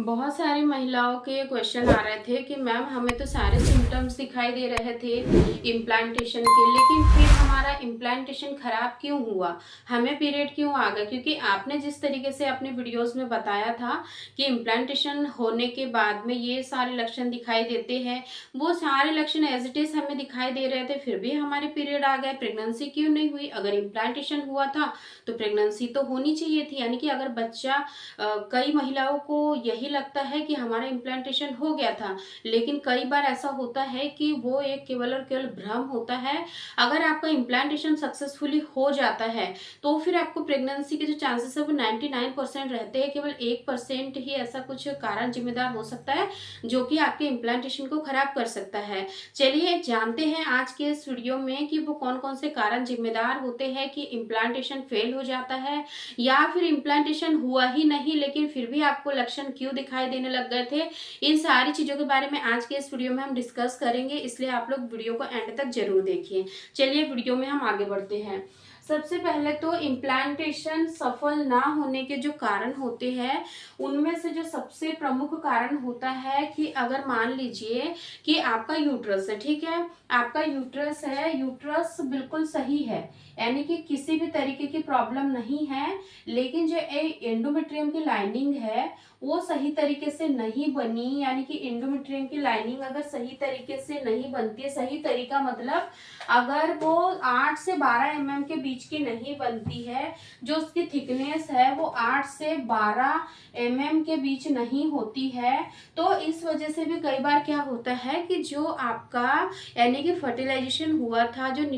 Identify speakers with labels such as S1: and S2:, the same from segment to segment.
S1: बहुत सारी महिलाओं के क्वेश्चन आ रहे थे कि मैम हमें तो सारे सिम्टम्स दिखाई दे रहे थे इम्प्लांटेशन के, लेकिन फिर हमारा इम्प्लांटेशन खराब क्यों हुआ, हमें पीरियड क्यों आ गया। क्योंकि आपने जिस तरीके से अपने वीडियोस में बताया था कि इम्प्लांटेशन होने के बाद में ये सारे लक्षण दिखाई देते हैं, वो सारे लक्षण एज इट इज हमें दिखाई दे रहे थे, फिर भी हमारे पीरियड आ गए, प्रेगनेंसी क्यों नहीं हुई। अगर इम्प्लांटेशन हुआ था तो प्रेगनेंसी तो होनी चाहिए थी। यानी कि अगर बच्चा कई महिलाओं को यही लगता है कि हमारा इम्प्लांटेशन हो गया था, लेकिन कई बार ऐसा होता है कि वो एक केवल और केवल भ्रम होता है। अगर आपका इम्प्लांटेशन सक्सेसफुली हो जाता है तो फिर आपको प्रेगनेंसी के जो चांसेस है वो 99% रहते हैं। केवल 1% ही ऐसा कुछ कारण जिम्मेदार हो सकता है जो कि आपके इम्प्लांटेशन को खराब कर सकता है। चलिए जानते हैं आज के इस वीडियो में कि वो कौन कौन से कारण जिम्मेदार होते हैं कि इम्प्लांटेशन फेल हो जाता है, या फिर इम्प्लांटेशन हुआ ही नहीं लेकिन फिर भी आपको लक्षण क्यों दिखाई देने लग गए थे। इन सारी चीजों के बारे में आज के इस वीडियो में हम डिस्कस करेंगे, इसलिए आप लोग वीडियो को एंड तक जरूर देखिए। चलिए वीडियो में हम आगे बढ़ते हैं। सबसे पहले तो इम्प्लांटेशन सफल ना होने के जो कारण होते हैं उनमें से जो सबसे प्रमुख कारण होता है कि अगर मान लीजिए कि आपका यूट्रस है, ठीक है, आपका यूट्रस है, यूट्रस बिल्कुल सही है, यानी कि किसी भी तरीके की प्रॉब्लम नहीं है, लेकिन जो एंडोमेट्रियम की लाइनिंग है वो सही तरीके से नहीं बनी। यानी कि एंडोमेट्रियम की लाइनिंग अगर सही तरीके से नहीं बनती है, सही तरीका मतलब अगर वो 8 से 12 के बीच की नहीं बनती है, जो उसकी थिकनेस है वो 8 से 12 के बीच नहीं होती है, तो इस वजह से भी कई बार क्या होता है कि जो आपका यानी कि फर्टिलाइजेशन हुआ था, जो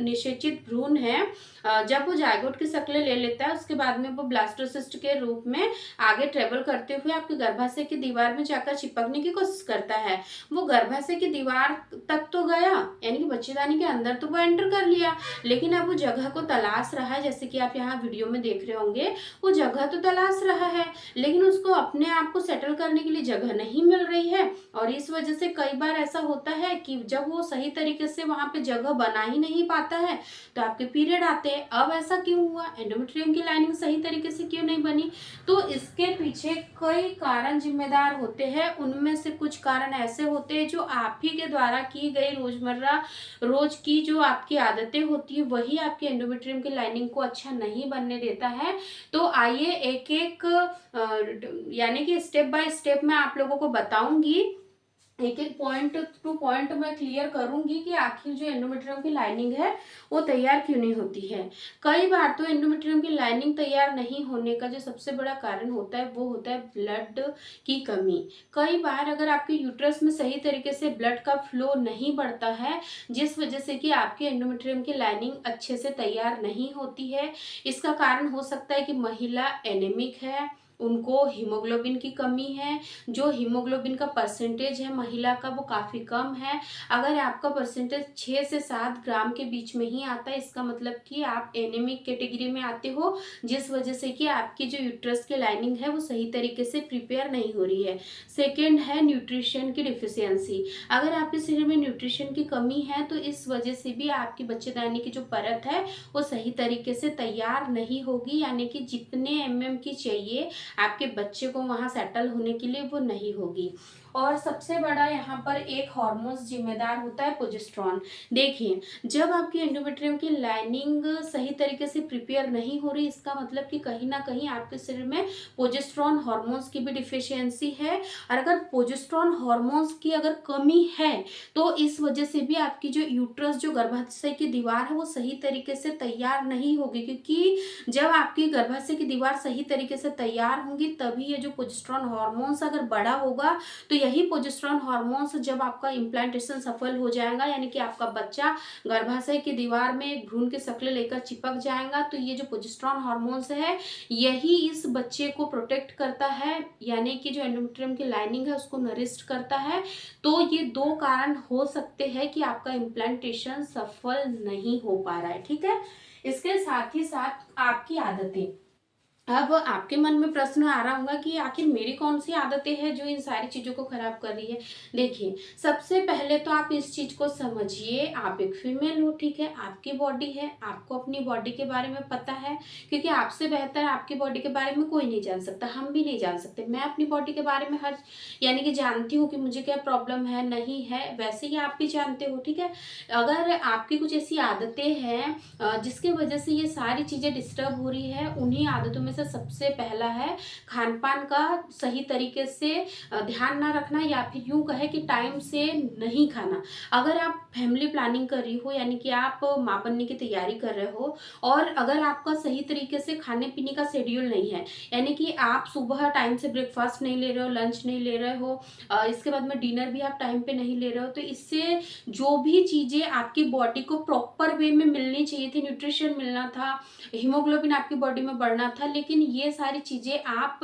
S1: निषेचित भ्रूण है, जब वो जायगोट की शक्ल ले लेता है उसके बाद में वो ब्लास्टोसिस्ट के रूप में आगे ट्रेवल करते हुए आपके गर्भाशय की दीवार में जाकर चिपकने की कोशिश करता है। वो गर्भाशय की दीवार तक तो गया, यानी कि बच्चेदानी के अंदर तो वो एंटर कर लिया, लेकिन अब वो जगह को तलाश रहा है। जैसे कि आप यहाँ वीडियो में देख रहे होंगे, वो जगह तो तलाश रहा है लेकिन उसको अपने आप को सेटल करने के लिए जगह नहीं मिल रही है। और इस वजह से कई बार ऐसा होता है कि जब वो सही तरीके से वहां पे जगह बना ही नहीं पाता है तो आपके पीरियड आते हैं। अब ऐसा क्यों हुआ, एंडोमेट्रियम की लाइनिंग सही तरीके से क्यों नहीं बनी, तो इसके पीछे कई कारण जिम्मेदार होते हैं। उनमें से कुछ कारण ऐसे होते हैं जो आप ही के द्वारा की गई रोजमर्रा रोज की जो आपकी आदतें होती है वही आपके एंडोमेट्रियम की लाइनिंग को अच्छा नहीं बनने देता है। तो आइए एक एक यानी कि स्टेप बाय स्टेप मैं आप लोगों को बताऊंगी, एक एक पॉइंट टू पॉइंट मैं क्लियर करूंगी कि आखिर जो एंडोमेट्रियम की लाइनिंग है वो तैयार क्यों नहीं होती है। कई बार तो एंडोमेट्रियम की लाइनिंग तैयार नहीं होने का जो सबसे बड़ा कारण होता है वो होता है ब्लड की कमी। कई बार अगर आपके यूट्रस में सही तरीके से ब्लड का फ्लो नहीं बढ़ता है, जिस वजह से कि आपके एंडोमेट्रियम की लाइनिंग अच्छे से तैयार नहीं होती है। इसका कारण हो सकता है कि महिला एनेमिक है, उनको हीमोग्लोबिन की कमी है, जो हीमोग्लोबिन का परसेंटेज है महिला का वो काफ़ी कम है। अगर आपका परसेंटेज 6 से 7 ग्राम के बीच में ही आता है, इसका मतलब कि आप एनीमिक कैटेगरी में आते हो, जिस वजह से कि आपकी जो यूट्रस की लाइनिंग है वो सही तरीके से प्रिपेयर नहीं हो रही है। सेकेंड है न्यूट्रिशन की डिफिशियंसी। अगर आपके शरीर में न्यूट्रिशन की कमी है तो इस वजह से भी आपकी बच्चेदानी की जो परत है वो सही तरीके से तैयार नहीं होगी, यानी कि जितने की चाहिए आपके बच्चे को वहां सेटल होने के लिए वो नहीं होगी। और सबसे बड़ा यहाँ पर एक हार्मोन्स जिम्मेदार होता है, प्रोजेस्टेरॉन। देखिए, जब आपकी एंडोमेट्रियम की लाइनिंग सही तरीके से प्रिपेयर नहीं हो रही, इसका मतलब कि कहीं ना कहीं आपके शरीर में प्रोजेस्टेरॉन हार्मोन्स की भी डिफिशियंसी है। और अगर प्रोजेस्टेरॉन हार्मोन्स की अगर कमी है तो इस वजह से भी आपकी जो यूट्रस, जो गर्भाशय की दीवार है वो सही तरीके से तैयार नहीं होगी। क्योंकि जब आपकी गर्भाशय की दीवार सही तरीके से तैयार होंगी तभी ये जो प्रोजेस्टेरॉन हार्मोन्स अगर बड़ा होगा, तो यही प्रोजेस्टेरॉन हार्मोन्स जब आपका इम्प्लांटेशन सफल हो जाएगा, यानी कि आपका बच्चा गर्भाशय की दीवार में एक भ्रूण की शक्ल लेकर चिपक जाएगा, तो ये जो प्रोजेस्टेरॉन हार्मोन्स है यही इस बच्चे को प्रोटेक्ट करता है, यानी कि जो एंडोमेट्रियम की लाइनिंग है उसको नरिस्ट करता है। तो ये दो कारण हो सकते हैं कि आपका इम्प्लांटेशन सफल नहीं हो पा रहा है, ठीक है। इसके साथ ही साथ आपकी आदतें, अब आपके मन में प्रश्न आ रहा होगा कि आखिर मेरी कौन-सी आदतें हैं जो इन सारी चीज़ों को खराब कर रही है। देखिए, सबसे पहले तो आप इस चीज़ को समझिए, आप एक फीमेल हो, ठीक है? आपकी बॉडी है, आपको अपनी बॉडी के बारे में पता है, क्योंकि आपसे बेहतर आपकी बॉडी के बारे में कोई नहीं जान सकता, हम भी नहीं जान सकते। मैं अपनी बॉडी के बारे में हर यानी कि जानती हूँ कि मुझे क्या प्रॉब्लम है, नहीं है, वैसे ही आप भी जानते हो, ठीक है? अगर आपकी कुछ ऐसी आदतें हैं जिसकी वजह से ये सारी चीज़ें डिस्टर्ब हो रही है, उन्हीं आदतों में से सबसे पहला है खान-पान का सही तरीके से ध्यान ना रखना, या फिर यूँ कहें कि टाइम से नहीं खाना। अगर आप फैमिली प्लानिंग कर रही हो, यानी कि आप माँ बनने की तैयारी कर रहे हो, और अगर आपका सही तरीके से खाने-पीने का शेड्यूल नहीं है, यानी कि आप सुबह टाइम से ब्रेकफास्ट नहीं ले रहे हो, लंच नहीं ले रहे हो, इसके बाद में डिनर भी आप टाइम पे नहीं ले रहे हो, तो इससे जो भी चीज़ें आपकी बॉडी को प्रॉपर वे में मिलनी चाहिए थी, न्यूट्रिशन मिलना था, हीमोग्लोबिन आपकी बॉडी में बढ़ना था, लेकिन ये सारी चीज़ें आप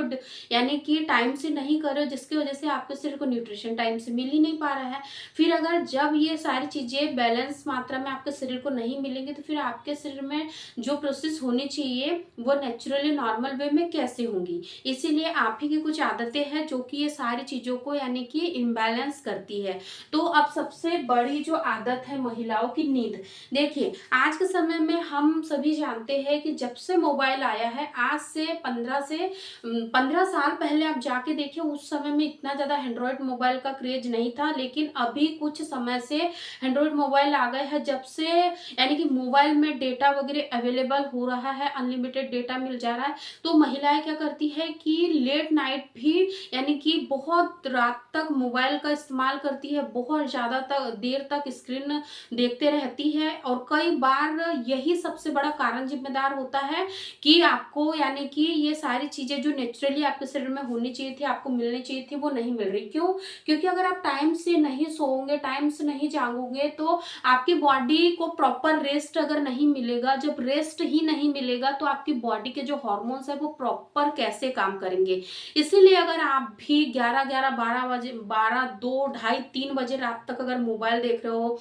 S1: यानी कि टाइम से नहीं कर रहे हो, जिसकी वजह से आपके शरीर को न्यूट्रिशन टाइम से मिल ही नहीं पा रहा है। फिर अगर जब ये सारी चीज़ें बैलेंस मात्रा में आपके शरीर को नहीं मिलेंगी, तो फिर आपके शरीर में जो प्रोसेस होनी चाहिए वो नेचुरली नॉर्मल वे में कैसे होंगी। इसीलिए आप ही की कुछ आदतें हैं जो कि ये सारी चीज़ों को यानी कि इम्बैलेंस करती है। तो अब सबसे बड़ी जो आदत है महिलाओं की, नींद। देखिए, आज के समय में हम सभी जानते हैं कि जब से मोबाइल आया है, आज से 15 साल पहले आप जाके देखिए, उस समय में इतना ज़्यादा एंड्रॉयड मोबाइल का क्रेज़ नहीं था, लेकिन अभी कुछ समय से एंड्रॉयड मोबाइल आ गए हैं, जब से यानी कि मोबाइल में डेटा वगैरह अवेलेबल हो रहा है, अनलिमिटेड डेटा मिल जा रहा है, तो महिलाएँ क्या करती है कि लेट नाइट भी यानी कि बहुत रात तक मोबाइल का इस्तेमाल करती है, बहुत ज़्यादा देर तक स्क्रीन देखते रहती है, और कई बार यही सबसे बड़ा कारण ज़िम्मेदार होता है कि आपको यानी कि ये सारी चीज़ें जो नेचुरली आपके शरीर में होनी चाहिए थी, आपको मिलनी चाहिए थी, वो नहीं मिल रही। क्यों? क्योंकि अगर आप टाइम से नहीं सोओगे, टाइम से नहीं जागोगे, तो आपकी बॉडी को प्रॉपर रेस्ट अगर नहीं मिलेगा, जब रेस्ट ही नहीं मिलेगा, तो आपकी बॉडी के जो हार्मोन्स हैं, वो प्रॉपर कैसे काम करेंगे? इसीलिए अगर आप भी 11-11, 12 बजे 12, 2, ढाई, 3 बजे रात तक अगर मोबाइल देख रहे हो,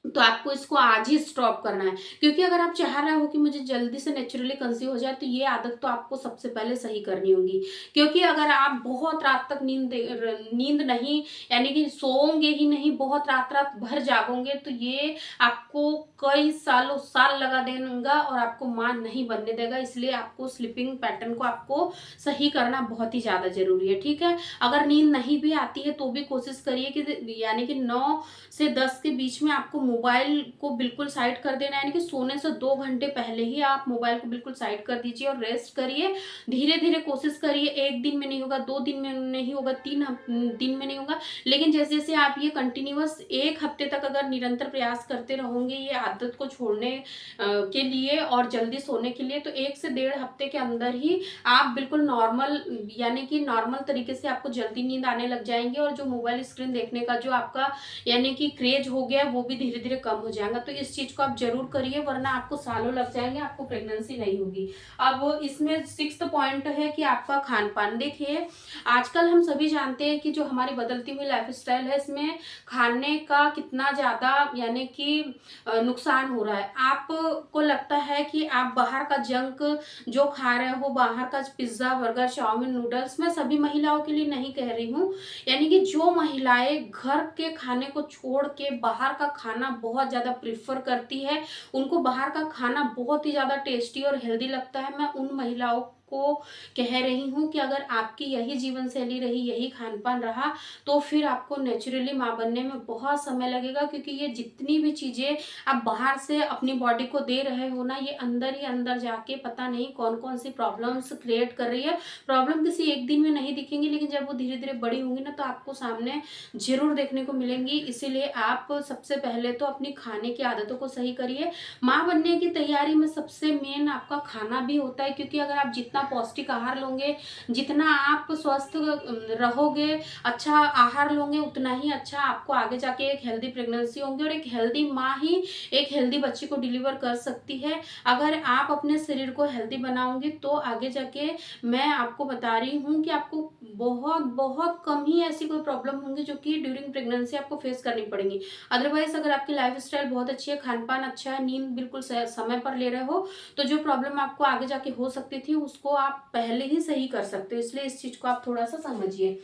S1: तो आपको इसको आज ही स्टॉप करना है। क्योंकि अगर आप चाह रहे हो कि मुझे जल्दी से नेचुरली कंसीव हो जाए, तो ये आदत तो आपको सबसे पहले सही करनी होगी। क्योंकि अगर आप बहुत रात तक नींद नहीं यानी कि सोओगे ही नहीं, बहुत रात-रात भर जागोगे, तो ये आपको कई सालों साल लगा देगा और आपको माँ नहीं बनने देगा। इसलिए आपको स्लीपिंग पैटर्न को आपको सही करना बहुत ही ज़्यादा ज़रूरी है, ठीक है? अगर नींद नहीं भी आती है, तो भी कोशिश करिए कि यानी कि 9 से 10 के बीच में आपको मोबाइल को बिल्कुल साइड कर देना है, यानी कि सोने से 2 घंटे पहले ही आप मोबाइल को बिल्कुल साइड कर दीजिए और रेस्ट करिए। धीरे-धीरे कोशिश करिए, 1 दिन में नहीं होगा, 2 दिन में नहीं होगा, 3 दिन में नहीं होगा, लेकिन जैसे-जैसे आप ये कंटिन्यूअस 1 हफ्ते तक अगर निरंतर प्रयास करते रहोगे ये आदत को छोड़ने के लिए और जल्दी सोने के लिए, तो 1 से डेढ़ हफ्ते के अंदर ही आप बिल्कुल नॉर्मल यानी कि नॉर्मल तरीके से आपको जल्दी नींद आने लग जाएँगी, और जो मोबाइल स्क्रीन देखने का जो आपका यानी कि क्रेज हो गया, वो भी धीरे-धीरे कम हो जाएगा। तो इस चीज़ को आप ज़रूर करिए, वरना आपको सालों लग जाएँगे, आपको प्रेगनेंसी नहीं होगी। अब इसमें 6th पॉइंट है कि आपका खान-पान। देखिए, आजकल हम सभी जानते हैं कि जो हमारी बदलती हुई लाइफ़स्टाइल है, इसमें खाने का कितना ज़्यादा यानी कि नुकसान हो रहा है। आपको लगता है कि आप बाहर का जंक जो खा रहे हो, बाहर का पिज़्ज़ा, बर्गर, चाउमीन, नूडल्स, मैं सभी महिलाओं के लिए नहीं कह रही हूँ, यानी कि जो महिलाएँ घर के खाने को छोड़ के बाहर का खाना बहुत ज़्यादा प्रेफ़र करती है, उनको बाहर का खाना बहुत ही ज़्यादा टेस्टी और हेल्दी लगता है, मैं उन महिलाओं को कह रही हूँ कि अगर आपकी यही जीवन शैली रही, यही खान-पान रहा, तो फिर आपको नेचुरली माँ बनने में बहुत समय लगेगा, क्योंकि ये जितनी भी चीज़ें आप बाहर से अपनी बॉडी को दे रहे हो ना, ये अंदर ही अंदर जाके पता नहीं कौन-कौन सी प्रॉब्लम्स क्रिएट कर रही है। प्रॉब्लम किसी एक दिन में नहीं दिखेंगी, लेकिन जब वो धीरे-धीरे बड़ी होंगी ना, तो आपको सामने ज़रूर देखने को मिलेंगी। इसीलिए आप सबसे पहले तो अपनी खाने की आदतों को सही करिए। माँ बनने की तैयारी में सबसे मेन आपका खाना भी होता है, क्योंकि अगर आप जितना पौष्टिक आहार लोगे, जितना आप स्वस्थ रहोगे, अच्छा आहार लोगे, उतना ही अच्छा आपको आगे जाके एक हेल्दी प्रेगनेंसी होगी, और एक हेल्दी माँ ही एक हेल्दी बच्चे को डिलीवर कर सकती है। अगर आप अपने शरीर को हेल्दी बनाओगे, तो आगे जाके मैं आपको बता रही हूँ कि आपको बहुत बहुत कम ही ऐसी कोई प्रॉब्लम होंगी जो कि ड्यूरिंग प्रेगनेंसी आपको फेस करनी पड़ेंगी। अदरवाइज अगर आपकी लाइफस्टाइल बहुत अच्छी है, खान पान अच्छा है, नींद बिल्कुल समय पर ले रहे हो, तो जो प्रॉब्लम आपको आगे जाके हो सकती थी, उसको आप पहले ही सही कर सकते हो, इसलिए इस चीज़ को आप थोड़ा-सा समझिए।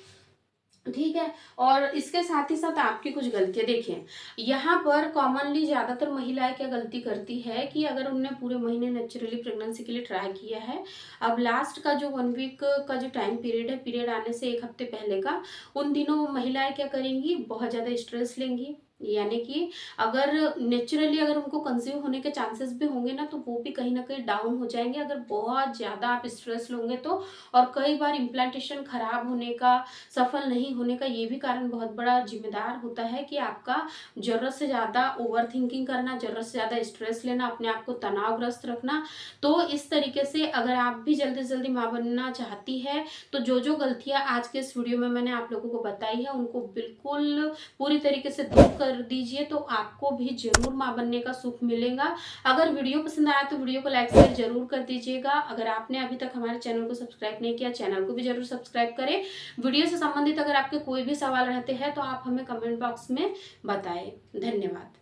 S1: ठीक है। और इसके साथ ही साथ आपकी कुछ गलतियाँ देखिए, यहाँ पर कॉमनली ज़्यादातर महिलाएँ क्या गलती करती है कि अगर उनने पूरे महीने नेचुरली प्रेगनेंसी के लिए ट्राई किया है, अब लास्ट का जो 1 वीक का जो टाइम पीरियड है, पीरियड आने से 1 हफ्ते पहले का, उन दिनों महिलाएँ क्या करेंगी, बहुत ज़्यादा स्ट्रेस लेंगी। यानी कि अगर नेचुरली अगर उनको कंसीव होने के चांसेस भी होंगे ना, तो वो भी कहीं न कहीं डाउन हो जाएँगे, अगर बहुत ज़्यादा आप स्ट्रेस लोगे तो। और कई बार इम्प्लांटेशन खराब होने का, सफल नहीं होने का ये भी कारण बहुत बड़ा जिम्मेदार होता है कि आपका ज़रूरत से ज़्यादा ओवरथिंकिंग करना, ज़रूरत से ज़्यादा स्ट्रेस लेना, अपने आप को तनावग्रस्त रखना। तो इस तरीके से अगर आप भी जल्दी से जल्दी माँ बनना चाहती है, तो जो-जो गलतियाँ आज के इस वीडियो में मैंने आप लोगों को बताई है, उनको बिल्कुल पूरी तरीके से दूर कर दीजिए, तो आपको भी ज़रूर माँ बनने का सुख मिलेगा। अगर वीडियो पसंद आया तो वीडियो को लाइक शेयर ज़रूर कर दीजिएगा। अगर आपने अभी तक हमारे चैनल को सब्सक्राइब नहीं किया, चैनल को भी ज़रूर सब्सक्राइब करें। वीडियो से संबंधित अगर आपके कोई भी सवाल रहते हैं तो आप हमें कमेंट बॉक्स में बताएं। धन्यवाद।